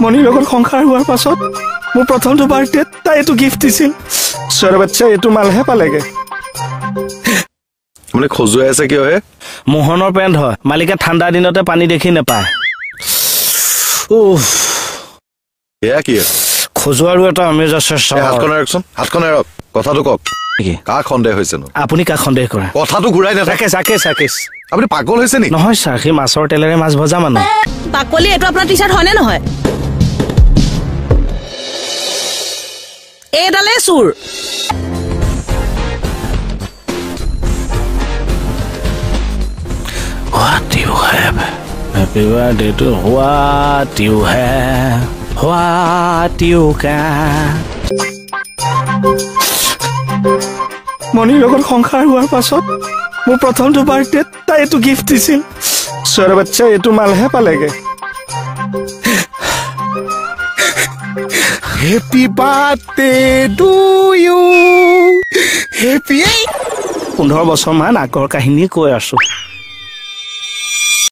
মণিৰ লগত সংসাৰ হোৱাৰ পাছত মোৰ প্ৰথমটো বাৰ্থডেত তাই এইটো গিফ্ট দিছিল ছোৱালী বাচ্চা এইটো মালহে পালেগে মানে খজুৱাই আছে কিয় হে মোহনৰ পেণ্ট হয় মালিকে ঠাণ্ডা দিনতে পানী দেখি নাপায় এয়া কি খজুৱাৰো এটা আমেজ আছে হাতখন এৰক কথাটো কওক কাক সন্দেহ হৈছে নো আপুনি কাক সন্দেহ কৰে কথাটো ঘূৰাই নাথাকে চাকেছ আপুনি পাগল হৈছে নি নহয় ছাৰ সি মাছৰ তেলেৰে মাছ ভজা মানুহ পাকলি এইটো আপোনাৰ টি-চাৰ্ট হয়নে নহয় এইডালে চুৰ What you have? Happy birthday to what you have, what you can. মণিৰ লগত সংসাৰ হোৱাৰ পাছত মোৰ প্ৰথমটো বাৰ্থডেত তাই এইটো গিফ্ট দিছিল ছোৱালী বাচ্চা এইটো মালহে পালেগে happy birthday to you happy 15 বছৰমান আগৰ কাহিনী কৈ আছো